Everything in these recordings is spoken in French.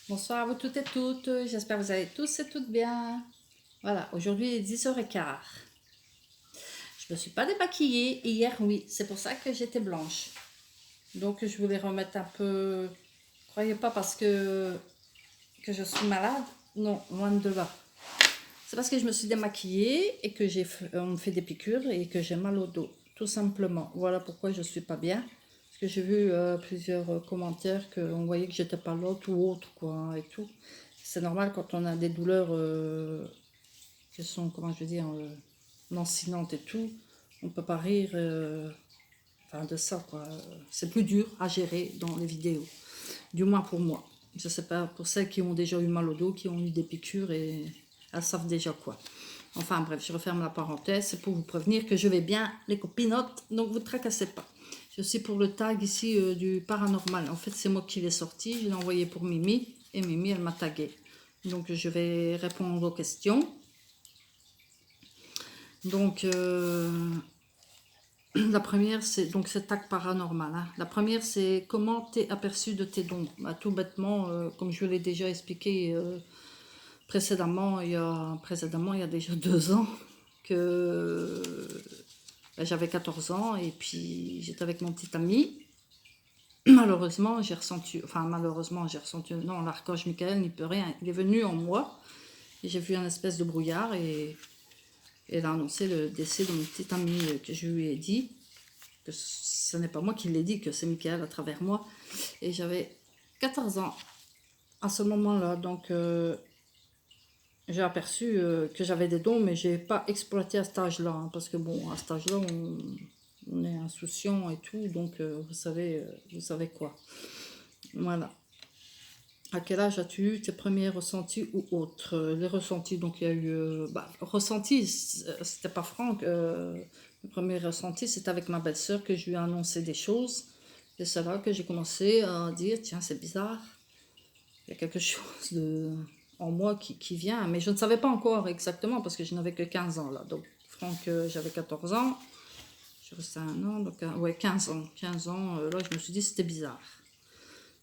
Bonsoir à vous toutes et toutes, j'espère que vous allez tous et toutes bien. Voilà, aujourd'hui il est 10h15. Je me suis pas démaquillée, hier oui, c'est pour ça que j'étais blanche. Donc je voulais remettre un peu, croyez pas parce que je suis malade, non, loin de là. C'est parce que je me suis démaquillée et que on me fait des piqûres et que j'ai mal au dos, tout simplement. Voilà pourquoi je suis pas bien. Parce que j'ai vu plusieurs commentaires qu'on voyait que j'étais pas l'autre ou autre, quoi, et tout. C'est normal quand on a des douleurs qui sont, comment je veux dire, lancinantes et tout. On peut pas rire enfin, de ça, quoi. C'est plus dur à gérer dans les vidéos, du moins pour moi. Je sais pas, pour celles qui ont déjà eu mal au dos, qui ont eu des piqûres et elles savent déjà quoi. Enfin bref, je referme la parenthèse, c'est pour vous prévenir que je vais bien, les copinotes, donc vous ne tracassez pas. Je suis pour le tag ici du paranormal. En fait, c'est moi qui l'ai sorti, je l'ai envoyé pour Mimi, et Mimi, elle m'a tagué. Donc je vais répondre aux questions. Donc la première, c'est donc c'est tag paranormal. Hein. La première, c'est comment t'es aperçu de tes dons. Bah, tout bêtement, comme je l'ai déjà expliqué précédemment, il y a déjà 2 ans, que j'avais 14 ans et puis j'étais avec mon petit ami. Malheureusement, j'ai ressenti, non, l'archange Michael n'y peut rien. Il est venu en moi et j'ai vu un espèce de brouillard et il a annoncé le décès de mon petit ami que je lui ai dit. Que ce n'est pas moi qui l'ai dit, que c'est Michael à travers moi. Et j'avais 14 ans à ce moment-là, donc j'ai aperçu que j'avais des dons, mais j'ai pas exploité à cet âge-là, hein, parce que bon, à cet âge-là, on est insouciant et tout, donc vous savez quoi. Voilà. À quel âge as-tu eu tes premiers ressentis ou autres? Les ressentis, donc il y a eu... ressentis, c'était pas Franck. Le premier ressenti, c'était avec ma belle-sœur que je lui ai annoncé des choses. Et c'est là que j'ai commencé à dire, tiens, c'est bizarre. Il y a quelque chose en moi qui vient. Mais je ne savais pas encore exactement parce que je n'avais que 15 ans là. Donc Franck, j'avais 14 ans. Je restais un an, donc ouais, 15 ans. 15 ans, là je me suis dit c'était bizarre.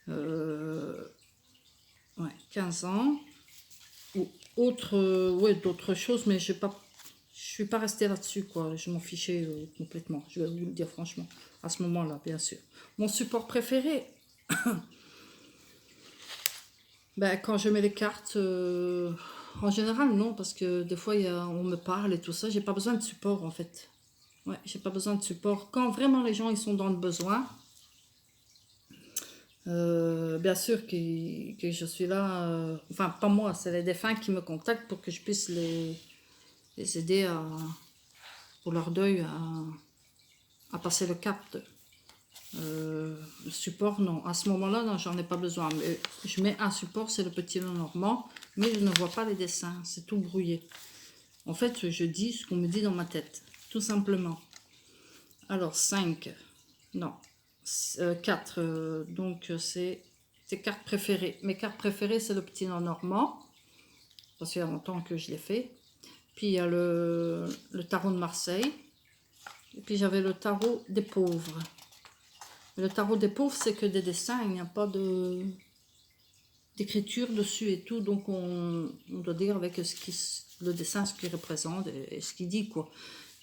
Euh, ouais, 15 ans. Ou autre, ouais, d'autres choses, mais je suis pas restée là-dessus, quoi. Je m'en fichais complètement, je vais vous le dire franchement, à ce moment-là, bien sûr. Mon support préféré, ben, quand je mets les cartes, en général, non, parce que des fois, on me parle et tout ça, j'ai pas besoin de support, en fait. Ouais, j'ai pas besoin de support. Quand vraiment les gens, ils sont dans le besoin, bien sûr que je suis là, enfin, pas moi, c'est les défunts qui me contactent pour que je puisse les aider pour leur deuil à passer le cap. Le support, non. À ce moment-là, non, j'en ai pas besoin. Mais je mets un support, c'est le petit normand, mais je ne vois pas les dessins, c'est tout brouillé. En fait, je dis ce qu'on me dit dans ma tête, tout simplement. Alors, 5, non, 4, donc c'est tes cartes préférées. Mes cartes préférées, c'est le petit normand, parce qu'il y a longtemps que je l'ai fait. Puis il y a le tarot de Marseille, et puis j'avais le tarot des pauvres. Le tarot des pauvres, c'est que des dessins, il n'y a pas d'écriture dessus et tout, donc on doit dire avec le dessin, ce qu'il représente et ce qu'il dit, quoi.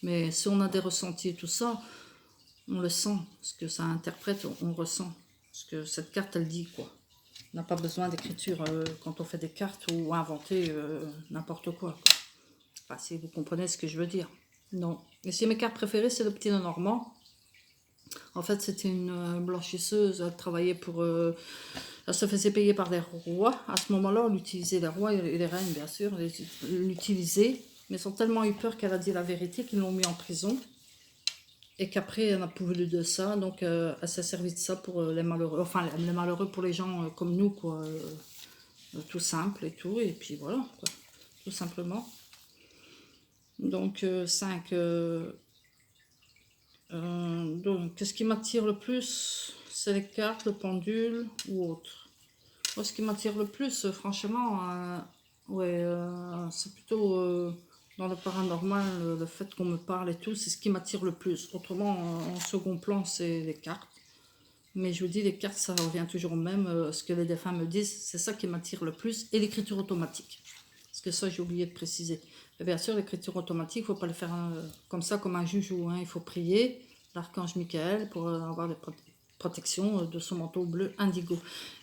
Mais si on a des ressentis et tout ça, on le sent, ce que ça interprète, on ressent ce que cette carte, elle dit, quoi. On n'a pas besoin d'écriture quand on fait des cartes ou inventer n'importe quoi, quoi. Enfin, si vous comprenez ce que je veux dire. Non. Mais si mes cartes préférées, c'est le petit Normand. En fait, c'était une blanchisseuse, elle travaillait pour... elle se faisait payer par les rois. À ce moment-là, on utilisait les rois et les reines, bien sûr, l'utilisaient. Mais ils ont tellement eu peur qu'elle a dit la vérité qu'ils l'ont mis en prison. Et qu'après, elle n'a plus voulu de ça. Donc, elle s'est servie de ça pour les malheureux. Enfin, les malheureux pour les gens comme nous, quoi. Tout simple et tout. Et puis voilà, quoi. Tout simplement. Donc, 5... donc, qu'est-ce qui m'attire le plus? C'est les cartes, le pendule ou autre. Moi, ce qui m'attire le plus, franchement, ouais, c'est plutôt dans le paranormal, le fait qu'on me parle et tout, c'est ce qui m'attire le plus. Autrement, en second plan, c'est les cartes. Mais je vous dis, les cartes, ça revient toujours au même. Ce que les défunts me disent, c'est ça qui m'attire le plus. Et l'écriture automatique. Parce que ça, j'ai oublié de préciser. Et bien sûr, l'écriture automatique, il ne faut pas le faire comme ça, comme un joujou. Hein. Il faut prier l'archange Michael pour avoir les protections de son manteau bleu indigo.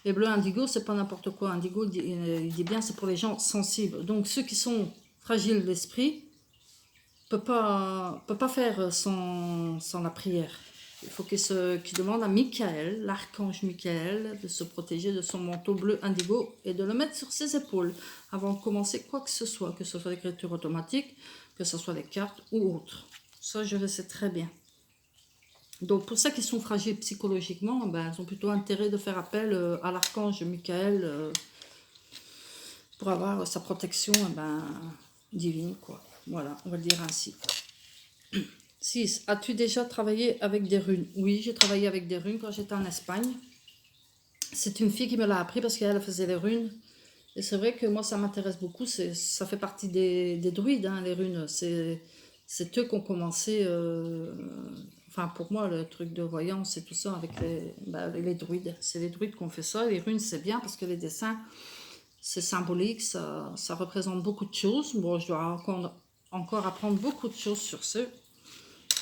Et bleu indigo, c'est pas n'importe quoi. Indigo, il dit bien, c'est pour les gens sensibles. Donc, ceux qui sont fragiles d'esprit ne peut pas faire sans la prière. Il faut qu'il demande à Michael, l'archange Michael, de se protéger de son manteau bleu indigo et de le mettre sur ses épaules avant de commencer quoi que ce soit l'écriture automatique, que ce soit les cartes ou autre. Ça, je le sais très bien. Donc, pour ceux qui sont fragiles psychologiquement, ben, ils ont plutôt intérêt de faire appel à l'archange Michael pour avoir sa protection divine, quoi. Voilà, on va le dire ainsi. 6. As-tu déjà travaillé avec des runes? Oui, j'ai travaillé avec des runes quand j'étais en Espagne. C'est une fille qui me l'a appris parce qu'elle faisait les runes. Et c'est vrai que moi, ça m'intéresse beaucoup. Ça fait partie des druides, hein, les runes. C'est eux qui ont commencé... enfin, pour moi, le truc de voyance et tout ça avec les druides. C'est les druides qui ont fait ça. Les runes, c'est bien parce que les dessins, c'est symbolique. Ça représente beaucoup de choses. Bon, je dois encore apprendre beaucoup de choses sur ce.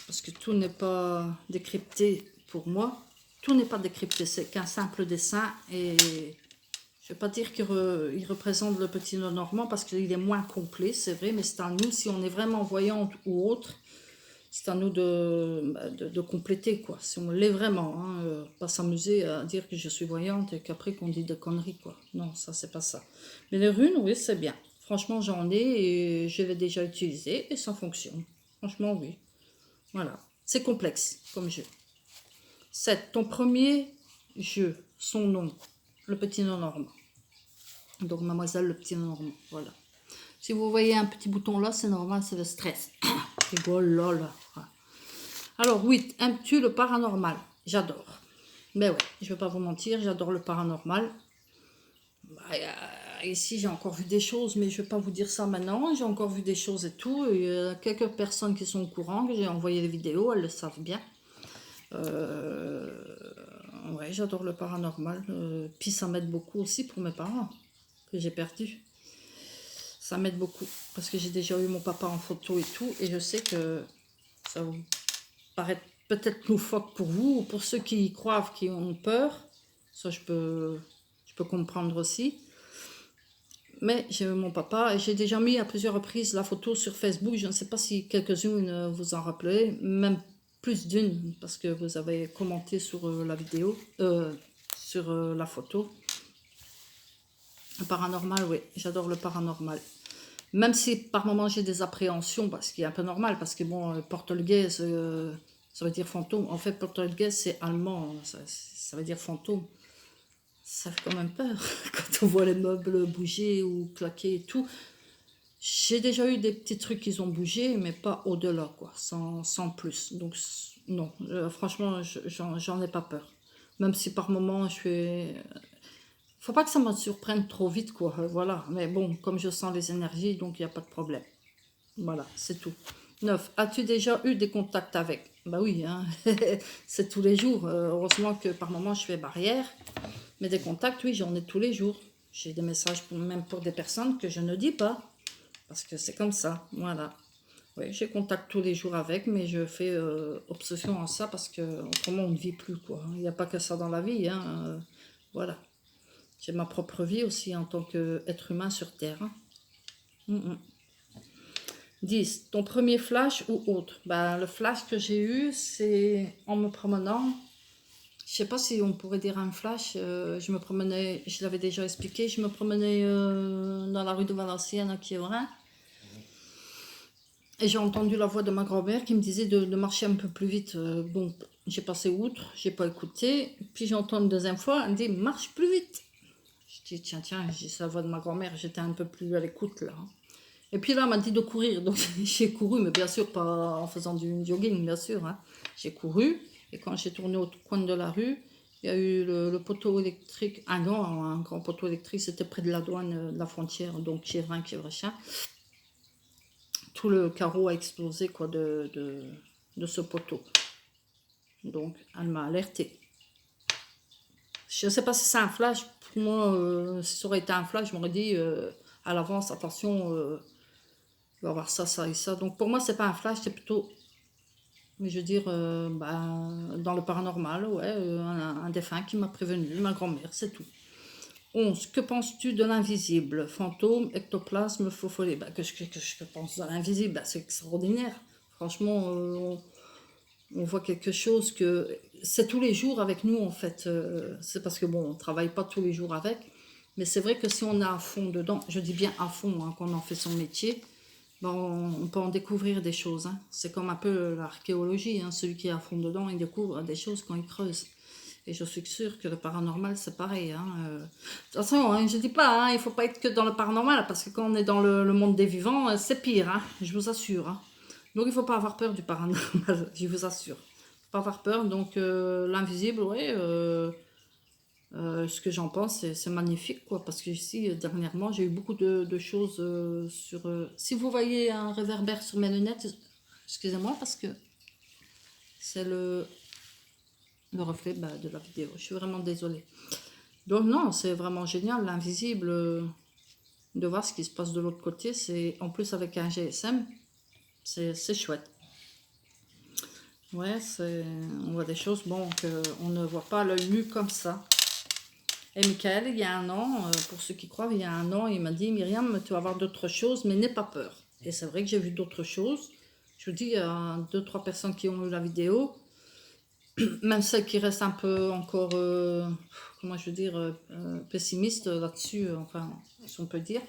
Parce que tout n'est pas décrypté pour moi. Tout n'est pas décrypté, c'est qu'un simple dessin. Et je ne vais pas dire qu'il représente le petit nœud normand parce qu'il est moins complet, c'est vrai, mais c'est à nous, si on est vraiment voyante ou autre, c'est à nous de compléter, quoi. Si on l'est vraiment, hein, pas s'amuser à dire que je suis voyante et qu'après qu'on dit des conneries, quoi. Non, ça, c'est pas ça. Mais les runes, oui, c'est bien. Franchement, j'en ai et je l'ai déjà utilisé et ça fonctionne. Franchement, oui. Voilà, c'est complexe comme jeu. 7. Ton premier jeu, son nom, le petit nœud normand. Donc, mademoiselle, le petit nœud normand, voilà. Si vous voyez un petit bouton là, c'est normal, c'est le stress. Rigole, lol. Alors, 8. Aimes-tu le paranormal? J'adore. Mais ouais, je ne vais pas vous mentir, j'adore le paranormal. Ici, j'ai encore vu des choses, mais je ne vais pas vous dire ça maintenant. J'ai encore vu des choses et tout. Il y a quelques personnes qui sont au courant, que j'ai envoyé des vidéos, elles le savent bien. Ouais, j'adore le paranormal. Puis ça m'aide beaucoup aussi pour mes parents que j'ai perdus. Ça m'aide beaucoup parce que j'ai déjà eu mon papa en photo et tout. Et je sais que ça vous paraît peut-être loufoque pour vous ou pour ceux qui y croient, qui ont peur. Ça, je peux comprendre aussi. Mais j'ai eu mon papa et j'ai déjà mis à plusieurs reprises la photo sur Facebook. Je ne sais pas si quelques-unes vous en rappelez, même plus d'une, parce que vous avez commenté sur la vidéo, sur la photo. Le paranormal, oui, j'adore le paranormal. Même si par moments j'ai des appréhensions, parce qu'il est un peu normal, parce que bon, Poltergeist, ça veut dire fantôme. En fait, Poltergeist, c'est allemand, ça veut dire fantôme. Ça fait quand même peur quand on voit les meubles bouger ou claquer et tout. J'ai déjà eu des petits trucs qui ont bougé, mais pas au-delà, quoi, sans plus. Donc, non, franchement, j'en ai pas peur. Même si par moments, je fais... Faut pas que ça me surprenne trop vite, quoi, voilà. Mais bon, comme je sens les énergies, donc il n'y a pas de problème. Voilà, c'est tout. 9. As-tu déjà eu des contacts avec? Bah oui, hein. C'est tous les jours. Heureusement que par moments, je fais barrière. Mais des contacts, oui, j'en ai tous les jours. J'ai des messages même pour des personnes que je ne dis pas. Parce que c'est comme ça, voilà. Oui, j'ai contact tous les jours avec, mais je fais obsession à ça parce que autrement on ne vit plus, quoi. Il n'y a pas que ça dans la vie, hein. Voilà. J'ai ma propre vie aussi en tant qu'être humain sur Terre. Hein. 10. Ton premier flash ou autre? Le flash que j'ai eu, c'est en me promenant. Je sais pas si on pourrait dire un flash. Je me promenais, je l'avais déjà expliqué, je me promenais dans la rue de Valenciennes à Quievrin. Et j'ai entendu la voix de ma grand-mère qui me disait de marcher un peu plus vite. Bon, j'ai passé outre, j'ai pas écouté. Puis j'ai entendu une deuxième fois, elle me dit marche plus vite. Je dis tiens, c'est la voix de ma grand-mère, j'étais un peu plus à l'écoute là. Et puis là, elle m'a dit de courir, donc j'ai couru, mais bien sûr pas en faisant du jogging, bien sûr. Hein. J'ai couru, et quand j'ai tourné au coin de la rue, il y a eu le poteau électrique, un grand poteau électrique, c'était près de la douane, de la frontière, donc Quievrin, Quievrechin. Tout le carreau a explosé quoi, de ce poteau. Donc, elle m'a alertée. Je ne sais pas si c'est un flash. Pour moi, si ça aurait été un flash, je m'aurais dit à l'avance, attention, il va y avoir ça, ça et ça. Donc pour moi, c'est pas un flash, c'est plutôt, mais je veux dire, dans le paranormal, ouais, un défunt qui m'a prévenu, ma grand-mère, c'est tout. 11. Que penses-tu de l'invisible? Fantôme, ectoplasme, faux follet. Bah, que je pense de l'invisible, bah, c'est extraordinaire. Franchement, on voit quelque chose que... C'est tous les jours avec nous, en fait. C'est parce que, bon, on ne travaille pas tous les jours avec. Mais c'est vrai que si on est à fond dedans, je dis bien à fond, hein, qu'on en fait son métier, ben on peut en découvrir des choses. Hein. C'est comme un peu l'archéologie. Hein. Celui qui est à fond dedans, il découvre des choses quand il creuse. Et je suis sûre que le paranormal, c'est pareil. Hein. De toute façon, hein, je ne dis pas, hein, il ne faut pas être que dans le paranormal, parce que quand on est dans le monde des vivants, c'est pire, hein, je vous assure. Hein. Donc, il ne faut pas avoir peur du paranormal, je vous assure. Il ne faut pas avoir peur. Donc, l'invisible, oui, ce que j'en pense, c'est magnifique, quoi. Parce que ici, dernièrement, j'ai eu beaucoup de choses sur... si vous voyez un réverbère sur mes lunettes, excusez-moi, parce que c'est le reflet de la vidéo. Je suis vraiment désolée. Donc non, c'est vraiment génial, l'invisible, de voir ce qui se passe de l'autre côté. C'est en plus avec un GSM, c'est chouette. Ouais, on voit des choses, bon, qu'on ne voit pas à l'œil nu comme ça. Et Michael, il y a un an, pour ceux qui croient, il y a un an, il m'a dit, Myriam, tu vas voir d'autres choses, mais n'aie pas peur. Et c'est vrai que j'ai vu d'autres choses. Je vous dis, il y a 2-3 personnes qui ont eu la vidéo, même celles qui restent un peu encore, comment je veux dire, pessimistes là-dessus, enfin, si on peut dire.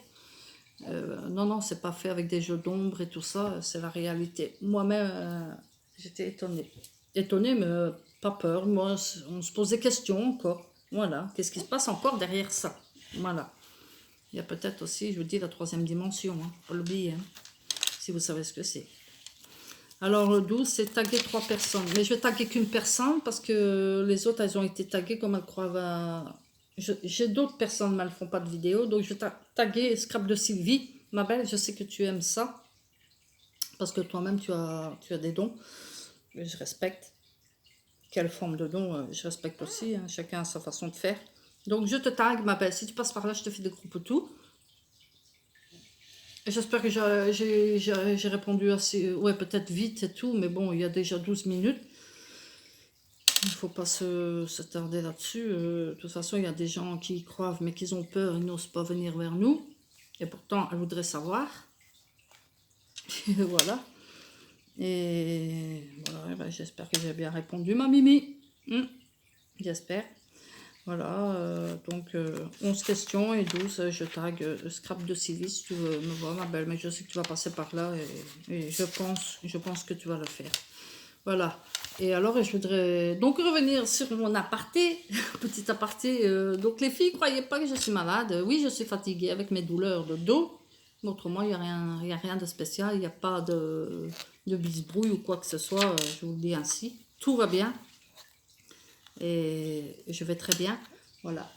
Non, non, c'est pas fait avec des jeux d'ombre et tout ça, c'est la réalité. Moi-même, j'étais étonnée. Étonnée, mais pas peur. Moi, on se pose des questions encore. Voilà, qu'est-ce qui se passe encore derrière ça? Voilà. Il y a peut-être aussi, je vous dis, la 3e dimension, hein, faut l'oublier, hein, si vous savez ce que c'est. Alors, le 12, c'est taguer 3 personnes. Mais je vais taguer qu'une personne parce que les autres, elles ont été taguées comme elles croient à... J'ai d'autres personnes, mais elles ne font pas de vidéo. Donc, je vais taguer Scrap de Sylvie. Ma belle, je sais que tu aimes ça. Parce que toi-même, tu as des dons. Je respecte. Quelle forme de don, je respecte aussi. Hein. Chacun a sa façon de faire. Donc, je te tague, ma belle. Si tu passes par là, je te fais des gros poutous. J'espère que j'ai répondu assez... Ouais, peut-être vite et tout, mais bon, il y a déjà 12 minutes. Il ne faut pas se tarder là-dessus. De toute façon, il y a des gens qui y croient, mais qui ont peur, ils n'osent pas venir vers nous. Et pourtant, elles voudraient savoir. Voilà. Et voilà, ben, j'espère que j'ai bien répondu, ma Mimi. J'espère. Voilà, donc 11 questions et 12, je tag Scrap de Sylvie si tu veux me voir, ma belle, mais je sais que tu vas passer par là et je pense que tu vas le faire. Voilà, et alors je voudrais donc revenir sur mon aparté, petit aparté. Donc les filles, croyez pas que je suis malade. Oui, je suis fatiguée avec mes douleurs de dos, mais autrement, il n'y a rien de spécial, il n'y a pas de bisbrouille ou quoi que ce soit, je vous le dis ainsi. Tout va bien. Et je vais très bien. Voilà.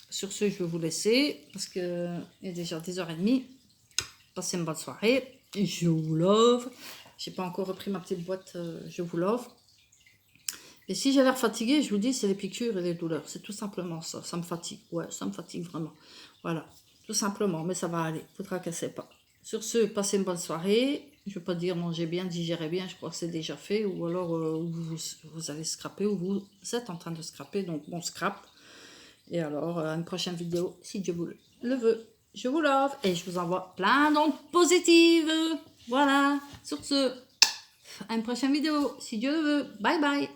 Sur ce, je vais vous laisser parce qu'il est déjà 10h30. Passez une bonne soirée. Je vous love. J'ai pas encore repris ma petite boîte. Je vous love. Et si j'ai l'air fatiguée, je vous dis, c'est les piqûres et les douleurs. C'est tout simplement ça. Ça me fatigue. Ouais, ça me fatigue vraiment. Voilà. Tout simplement. Mais ça va aller. Vous ne tracassez pas. Sur ce, passez une bonne soirée. Je ne veux pas dire mangez bien, digérez bien, je crois que c'est déjà fait. Ou alors vous allez scraper, ou vous êtes en train de scraper, donc on scrape. Et alors, à une prochaine vidéo, si Dieu vous le veut. Je vous love et je vous envoie plein d'ondes positives. Voilà. Sur ce, à une prochaine vidéo, si Dieu le veut. Bye bye.